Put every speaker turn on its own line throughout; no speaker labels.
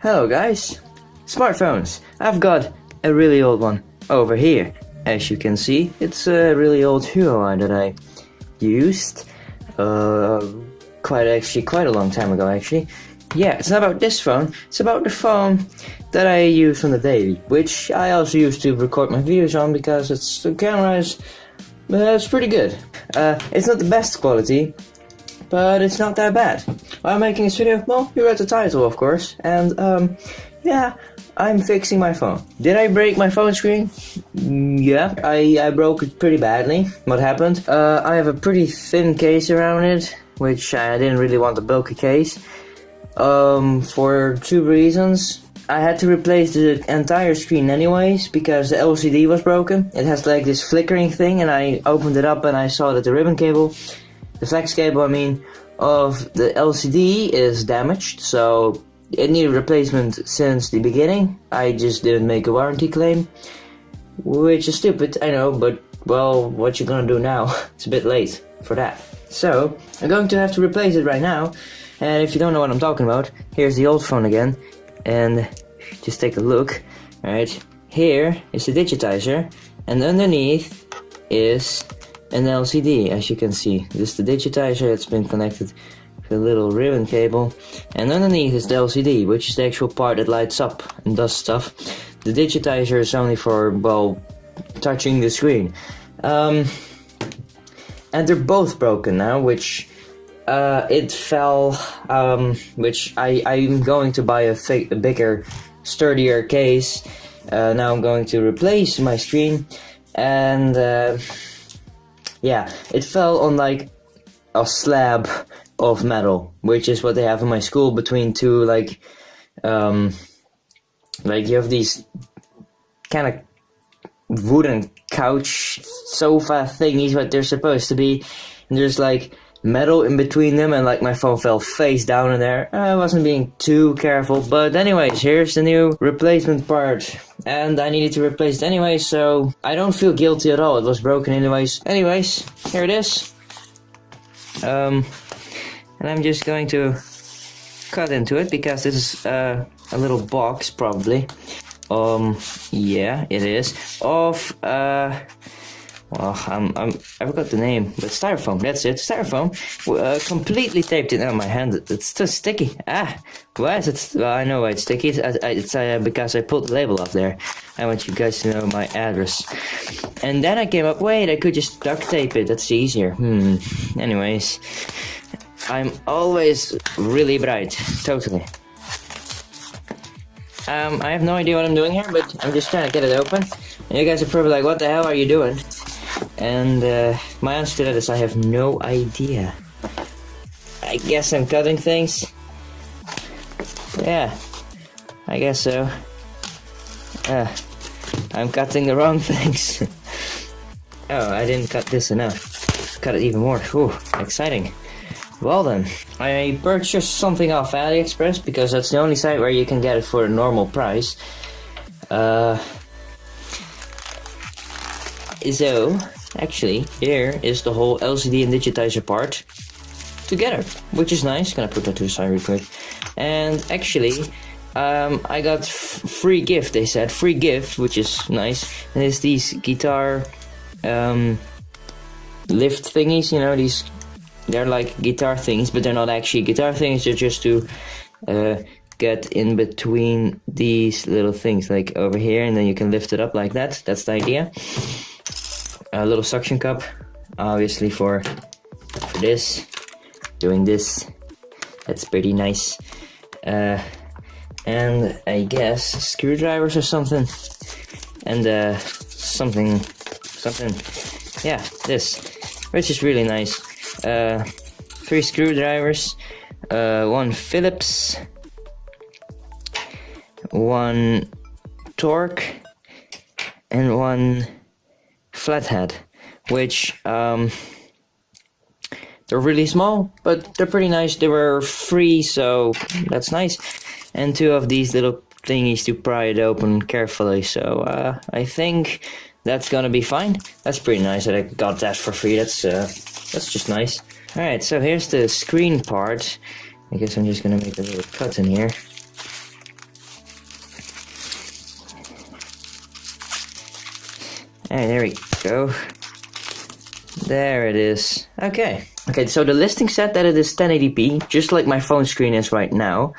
Hello guys! Smartphones! I've got a really old one over here. As you can see, it's a really old Huawei that I used quite a long time ago actually. Yeah, it's not about this phone, it's about the phone that I use on the daily, which I also use to record my videos on because the camera is it's pretty good. It's not the best quality, but it's not that bad. Why I'm making this video? Well, you read the title of course, and yeah, I'm fixing my phone. Did I break my phone screen? Yeah, I broke it pretty badly. What happened? I have a pretty thin case around it, which I didn't really want a bulky case. For two reasons. I had to replace the entire screen anyways, because the LCD was broken. It has like this flickering thing, and I opened it up and I saw that the ribbon cable, the flex cable I mean, of the LCD is damaged, so it needed replacement since the beginning. I just didn't make a warranty claim, which is stupid, I know, but well, what you gonna do now? It's a bit late for that. So, I'm going to have to replace it right now, and if you don't know what I'm talking about, here's the old phone again, and just take a look. Alright, here is the digitizer, and underneath is an LCD, as you can see. This is the digitizer, it's been connected with a little ribbon cable, and underneath is the LCD, which is the actual part that lights up and does stuff. The digitizer is only for, well, touching the screen. And they're both broken now, which it fell, which I'm going to buy a bigger, sturdier case. Now I'm going to replace my screen, and yeah, it fell on like a slab of metal, which is what they have in my school between two like you have these kind of wooden couch sofa thingies, what they're supposed to be, and there's like metal in between them, and like my phone fell face down in there. I wasn't being too careful, but anyways, here's the new replacement part, and I needed to replace it anyway, so I don't feel guilty at all. It was broken anyways. Anyways, here it is, and I'm just going to cut into it because this is a little box probably. Yeah, it is of well, I forgot the name, but styrofoam, that's it, styrofoam, completely taped it on my hand. It's still sticky. Why is it, well, I know why it's sticky, it's because I pulled the label off there. I want you guys to know my address. And then I came up, wait, I could just duct tape it, that's easier. Anyways, I'm always really bright, totally. I have no idea what I'm doing here, but I'm just trying to get it open. And you guys are probably like, what the hell are you doing? And my answer to that is I have no idea. I guess I'm cutting things. Yeah, I guess so. I'm cutting the wrong things. Oh, I didn't cut this enough. Cut it even more. Ooh, exciting. Well then, I purchased something off AliExpress because that's the only site where you can get it for a normal price. So, actually, here is the whole LCD and digitizer part together, which is nice. Gonna put that to the side real quick. And actually, I got free gift, they said. Free gift, which is nice. And it's these guitar lift thingies, you know, these. They're like guitar things, but they're not actually guitar things. They're just to get in between these little things, like over here, and then you can lift it up like that. That's the idea. A little suction cup, obviously for this, doing this. That's pretty nice. And I guess screwdrivers or something, and something. Yeah, this, which is really nice. 3 screwdrivers, 1 Phillips, 1 Torque, and 1 flathead, which they're really small, but they're pretty nice. They were free, so that's nice. And 2 of these little thingies to pry it open carefully, so I think that's gonna be fine. That's pretty nice that I got that for free. That's just nice. Alright, so here's the screen part. I guess I'm just gonna make a little cut in here. Hey, there we go. There it is. Okay. Okay, so the listing said that it is 1080p, just like my phone screen is right now.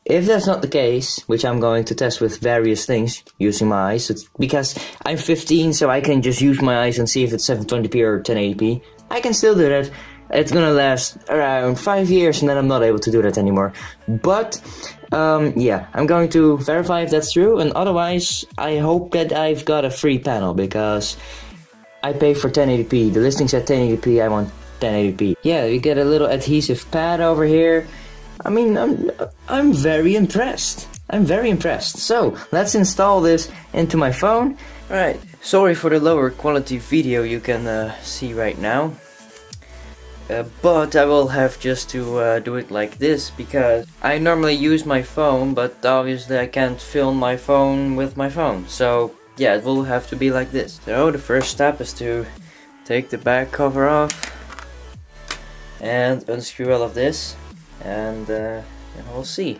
If that's not the case, which I'm going to test with various things using my eyes, because I'm 15, so I can just use my eyes and see if it's 720p or 1080p. I can still do that. It's gonna last around 5 years and then I'm not able to do that anymore. But, yeah, I'm going to verify if that's true, and otherwise, I hope that I've got a free panel, because I pay for 1080p. The listing said 1080p, I want 1080p. Yeah, you get a little adhesive pad over here. I mean, I'm very impressed. I'm very impressed. So, let's install this into my phone. Alright, sorry for the lower quality video you can see right now. But I will have just to do it like this, because I normally use my phone, but obviously I can't film my phone with my phone. So, yeah, it will have to be like this. So, the first step is to take the back cover off and unscrew all of this. And we'll see.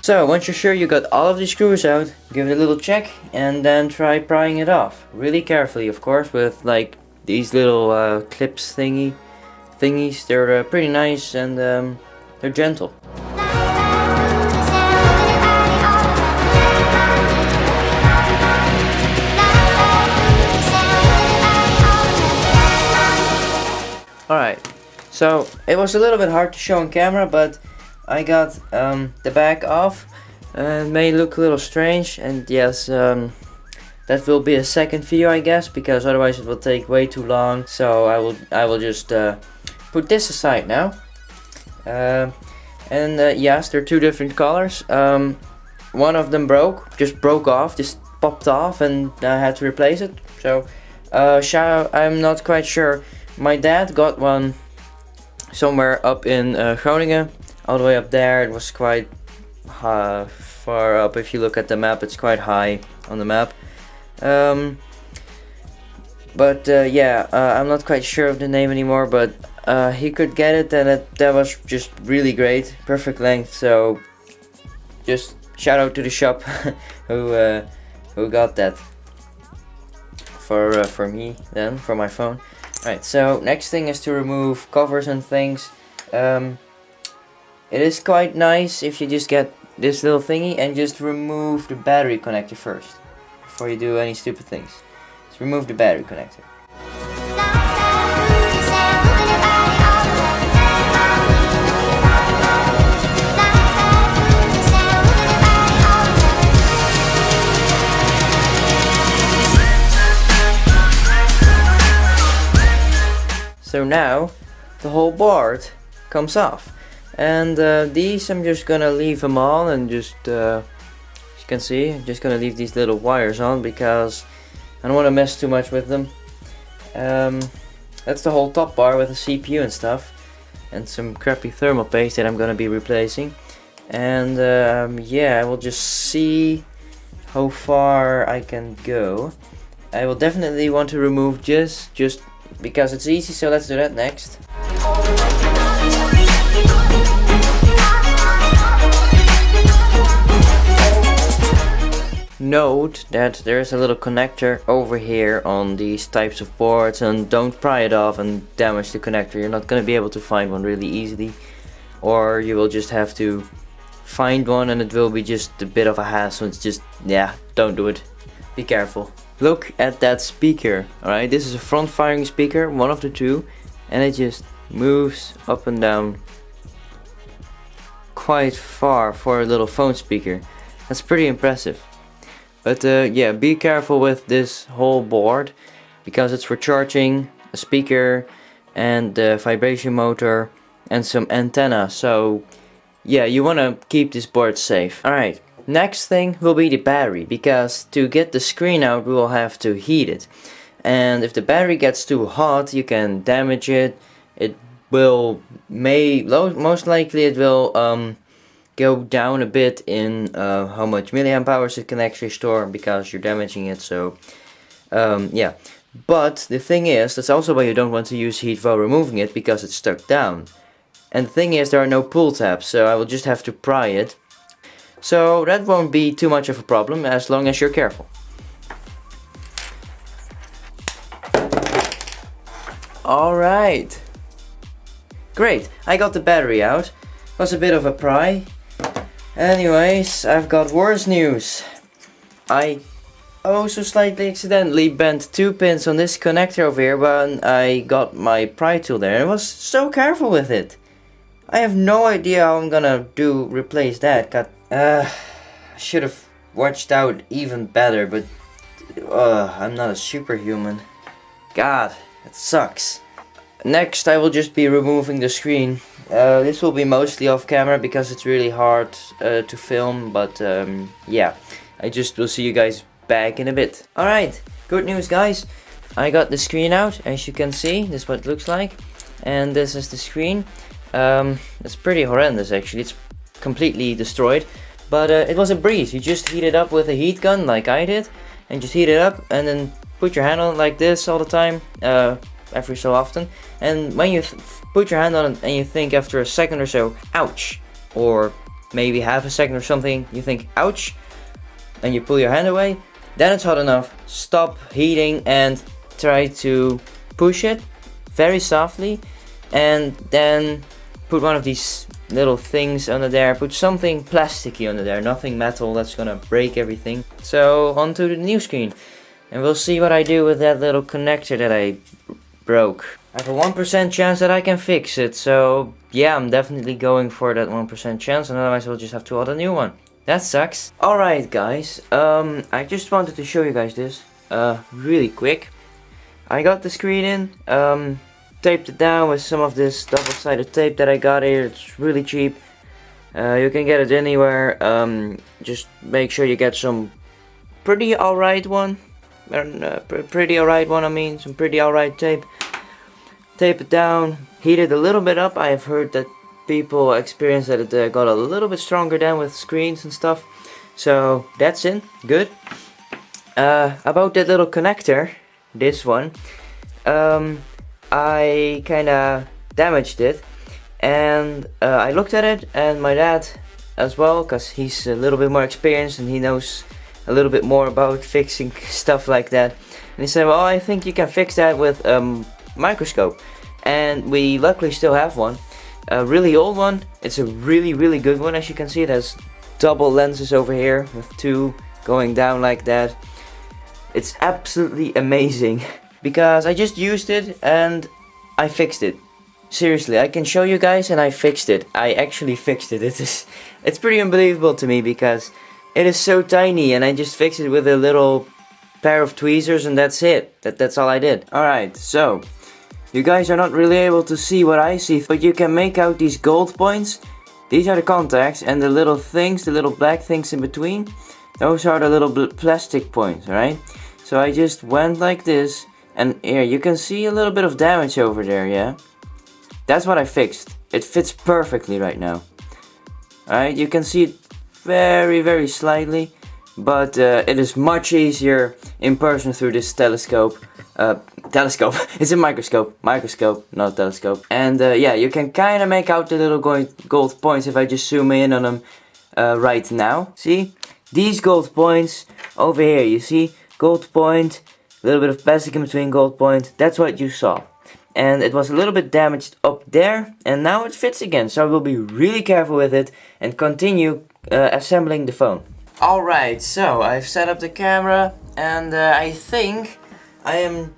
So, once you're sure you got all of the screws out, give it a little check and then try prying it off. Really carefully, of course, with like these little clips thingies. They're pretty nice and they're gentle. Alright, so it was a little bit hard to show on camera, but I got the back off. It may look a little strange, and yes, that will be a second video, I guess, because otherwise it will take way too long. So I will just put this aside now. Yes, they're two different colors. One of them just broke off, just popped off, and I had to replace it. So I'm not quite sure. My dad got one somewhere up in Groningen. All the way up there. It was quite far up. If you look at the map, it's quite high on the map. Yeah, I'm not quite sure of the name anymore, but he could get it, and that was just really great, perfect length. So just shout out to the shop who got that for me then, for my phone. Alright, so next thing is to remove covers and things. It is quite nice if you just get this little thingy and just remove the battery connector first, before you do any stupid things. Just remove the battery connector. So now the whole board comes off. And these I'm just gonna leave them on, and just as you can see, I'm just gonna leave these little wires on because I don't want to mess too much with them. That's the whole top bar with the CPU and stuff, and some crappy thermal paste that I'm gonna be replacing. And yeah, I will just see how far I can go. I will definitely want to remove just because it's easy, so let's do that next. Note that there's a little connector over here on these types of boards, and don't pry it off and damage the connector. You're not going to be able to find one really easily, or you will just have to find one and it will be just a bit of a hassle. It's just, yeah, don't do it. Be careful. Look at that speaker. Alright, this is a front firing speaker, one of the two, and it just moves up and down quite far for a little phone speaker. That's pretty impressive. But yeah, be careful with this whole board because it's for charging a speaker and a vibration motor and some antenna. So yeah, you want to keep this board safe. Alright, next thing will be the battery, because to get the screen out we will have to heat it. And if the battery gets too hot, you can damage it. It will most likely it will go down a bit in how much milliamp hours it can actually store, because you're damaging it. So yeah, but the thing is, that's also why you don't want to use heat while removing it, because it's stuck down. And the thing is, there are no pull tabs, so I will just have to pry it. So that won't be too much of a problem as long as you're careful. Alright, great, I got the battery out. Was a bit of a pry. Anyways, I've got worse news. I also slightly accidentally bent 2 pins on this connector over here when I got my pry tool there. I was so careful with it. I have no idea how I'm gonna replace that. I should have watched out even better, but I'm not a superhuman. God, it sucks. Next, I will just be removing the screen. This will be mostly off camera because it's really hard to film, but yeah, I just will see you guys back in a bit. Alright, good news guys. I got the screen out, as you can see. This is what it looks like. And this is the screen. It's pretty horrendous actually. It's completely destroyed. But it was a breeze. You just heat it up with a heat gun like I did. And just heat it up and then put your hand on it like this all the time. Every so often. And when you put your hand on it and you think after a second or so, ouch. Or maybe half a second or something, you think, ouch. And you pull your hand away. Then it's hot enough. Stop heating and try to push it very softly. And then put one of these little things under there. Put something plasticky under there. Nothing metal that's gonna break everything. So onto the new screen. And we'll see what I do with that little connector that I broke. I have a 1% chance that I can fix it. So yeah, I'm definitely going for that 1% chance. And otherwise we'll just have to order a new one. That sucks. Alright guys, I just wanted to show you guys this really quick. I got the screen in, taped it down with some of this double-sided tape that I got here. It's really cheap. You can get it anywhere. Just make sure you get some pretty alright one. Pretty alright one, I mean, some pretty alright tape. Tape it down, heat it a little bit up. I have heard that people experience that it got a little bit stronger than with screens and stuff. So that's in, good. About that little connector, this one, I kinda damaged it. And I looked at it, and my dad as well, because he's a little bit more experienced and he knows a little bit more about fixing stuff like that. And he said, well, I think you can fix that with a microscope. And we luckily still have one. A really old one. It's a really good one. As you can see, it has double lenses over here with 2 going down like that. It's absolutely amazing because I just used it and I fixed it. Seriously, I can show you guys, and I fixed it. I actually fixed it. It's pretty unbelievable to me because it is so tiny, and I just fixed it with a little pair of tweezers, and that's it. That's all I did. Alright, so you guys are not really able to see what I see, but you can make out these gold points. These are the contacts, and the little things, the little black things in between, those are the little plastic points, alright? So I just went like this, and here you can see a little bit of damage over there, yeah? That's what I fixed. It fits perfectly right now. Alright, you can see it very slightly, but it is much easier in person through this telescope. Telescope. It's a microscope, not a telescope. And yeah, you can kind of make out the little gold points if I just zoom in on them right now. See? These gold points over here, you see? Gold point, a little bit of plastic in between gold point. That's what you saw. And it was a little bit damaged up there, and now it fits again. So I will be really careful with it and continue assembling the phone. Alright, so I've set up the camera, and I think I am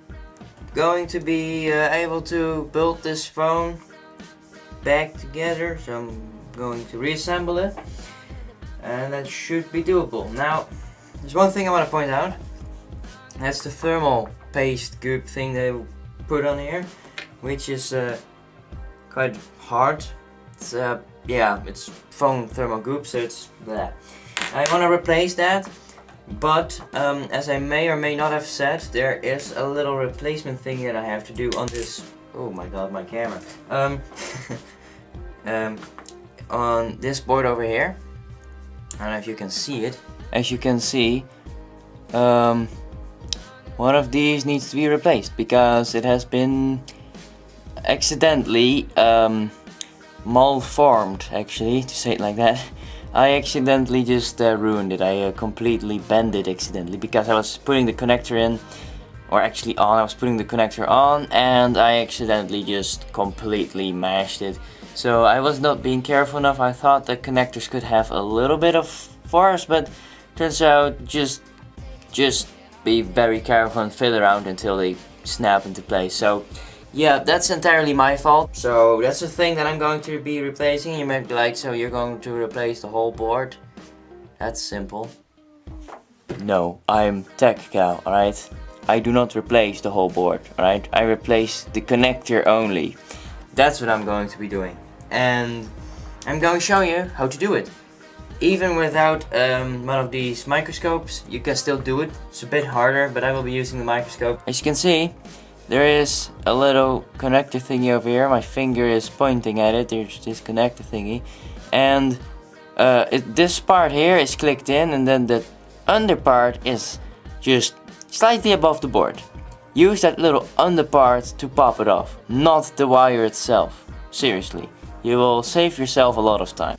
going to be able to build this phone back together. So I'm going to reassemble it, and that should be doable. Now, there's one thing I want to point out. That's the thermal paste goop thing they put on here, which is quite hard. It's yeah, it's foam thermal goop, so it's bleh. I want to replace that, but as I may or may not have said, there is a little replacement thing that I have to do on this. Oh my god, my camera. On this board over here. I don't know if you can see it. As you can see, one of these needs to be replaced because it has been accidentally malformed, actually, to say it like that. I accidentally just ruined it. I completely bent it accidentally because I was putting the connector in, or actually on. I was putting the connector on and I accidentally just completely mashed it. So I was not being careful enough. I thought the connectors could have a little bit of force, but turns out just be very careful and fiddle around until they snap into place. So yeah, that's entirely my fault. So that's the thing that I'm going to be replacing. You might be like, so you're going to replace the whole board? That's simple. No, I'm Tech Cow, alright? I do not replace the whole board, alright? I replace the connector only. That's what I'm going to be doing. And I'm going to show you how to do it. Even without one of these microscopes, you can still do it. It's a bit harder, but I will be using the microscope. As you can see, there is a little connector thingy over here. My finger is pointing at it. There's this connector thingy. And this part here is clicked in, and then the under part is just slightly above the board. Use that little under part to pop it off, not the wire itself. Seriously, you will save yourself a lot of time.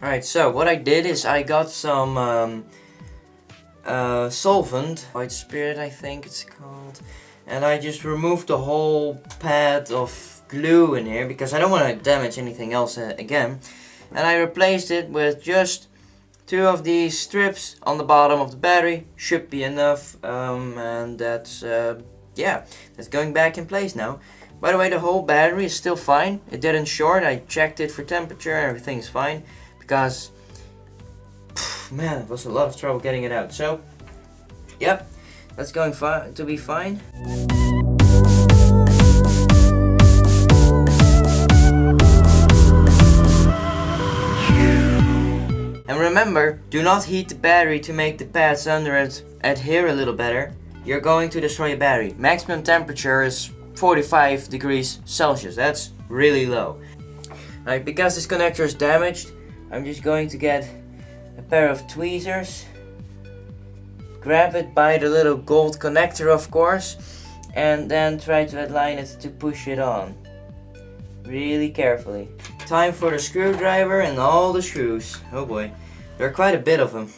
Alright, so what I did is I got some solvent, White Spirit I think it's called, and I just removed the whole pad of glue in here because I don't want to damage anything else again, and I replaced it with just 2 of these strips on the bottom of the battery. Should be enough, and that's yeah, that's going back in place now. By the way, the whole battery is still fine. It didn't short. I checked it for temperature and everything's fine. Because, man, it was a lot of trouble getting it out. So, yep, that's going to be fine. And remember, do not heat the battery to make the pads under it adhere a little better. You're going to destroy your battery. Maximum temperature is 45 degrees Celsius. That's really low. Right, because this connector is damaged, I'm just going to get a pair of tweezers, grab it by the little gold connector of course, and then try to align it to push it on. Really carefully. Time for the screwdriver and all the screws. Oh boy, there are quite a bit of them.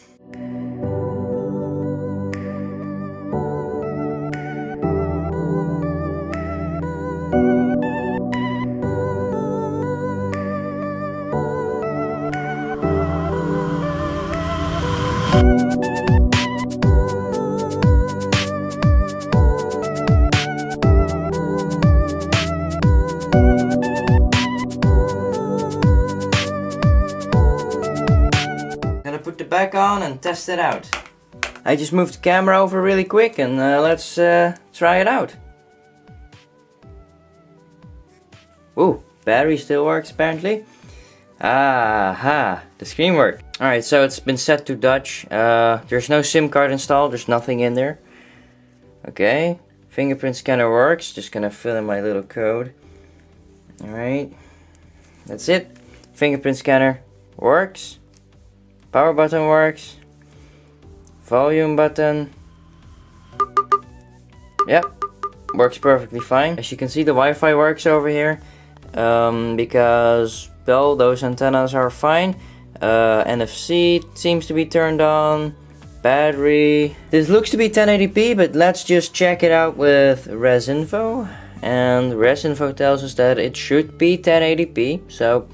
Put the back on and test it out. I just moved the camera over really quick and let's try it out. Ooh, battery still works apparently. Aha, the screen worked. Alright, so it's been set to Dutch. There's no SIM card installed, there's nothing in there. Okay, fingerprint scanner works. Just gonna fill in my little code. Alright, that's it. Fingerprint scanner works. Power button works. Volume button. Yep, works perfectly fine. As you can see, the Wi-Fi works over here. Because, well, those antennas are fine. NFC seems to be turned on. Battery. This looks to be 1080p, but let's just check it out with ResInfo. And ResInfo tells us that it should be 1080p. So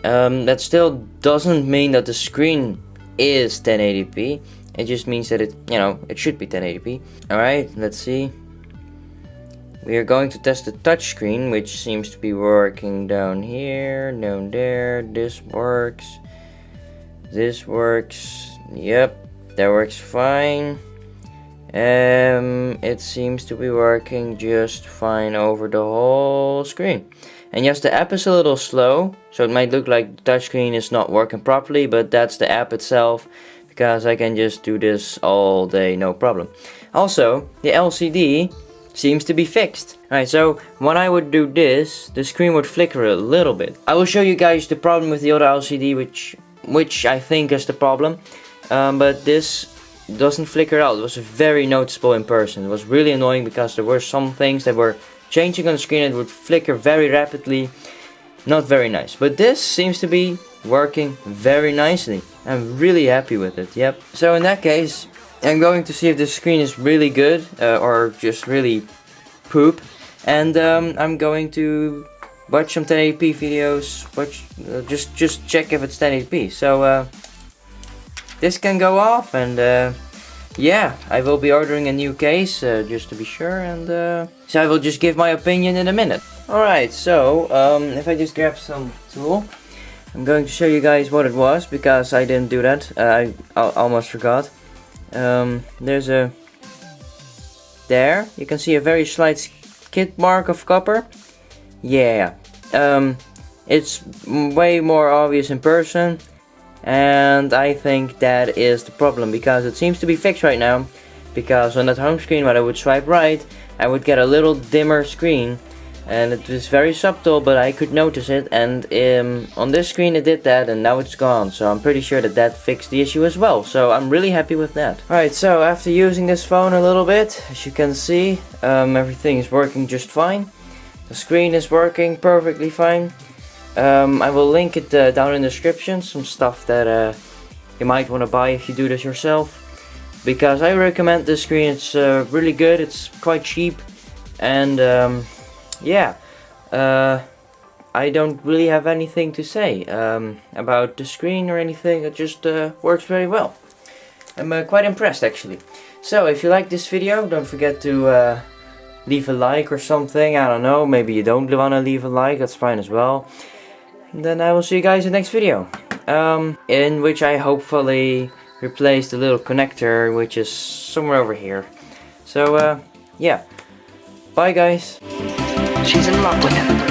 that still doesn't mean that the screen is 1080p. It just means that it should be 1080p. Alright, let's see. We are going to test the touch screen, which seems to be working down here, down there. This works. This works. Yep. That works fine. It seems to be working just fine over the whole screen. And yes, the app is a little slow, so it might look like the touchscreen is not working properly, but that's the app itself, because I can just do this all day, no problem. Also, the LCD seems to be fixed. Alright, so when I would do this, the screen would flicker a little bit. I will show you guys the problem with the other LCD, which I think is the problem. But this doesn't flicker out. It was very noticeable in person. It was really annoying because there were some things that were changing on the screen and it would flicker very rapidly. Not very nice. But this seems to be working very nicely. I'm really happy with it. Yep. So in that case, I'm going to see if the screen is really good or just really poop. And I'm going to watch some 1080p videos. Just check if it's 1080p. So this can go off, and yeah, I will be ordering a new case just to be sure, and so I will just give my opinion in a minute. Alright, so if I just grab some tool, I'm going to show you guys what it was, because I didn't do that. I almost forgot. There's a... There, you can see a very slight skid mark of copper. Yeah, it's way more obvious in person. And I think that is the problem, because it seems to be fixed right now. Because on that home screen, when I would swipe right, I would get a little dimmer screen. And it was very subtle, but I could notice it. And on this screen it did that, and now it's gone. So I'm pretty sure that that fixed the issue as well. So I'm really happy with that. Alright, so after using this phone a little bit, as you can see, everything is working just fine. The screen is working perfectly fine. I will link it down in the description, some stuff that you might want to buy if you do this yourself, because I recommend this screen. It's really good, it's quite cheap, and yeah, I don't really have anything to say about the screen or anything. It just works very well. I'm quite impressed, actually. So if you like this video, don't forget to leave a like or something. I don't know, maybe you don't want to leave a like, that's fine as well. And then I will see you guys in the next video, in which I hopefully replace the little connector, which is somewhere over here. So yeah, bye guys.
She's in love with him.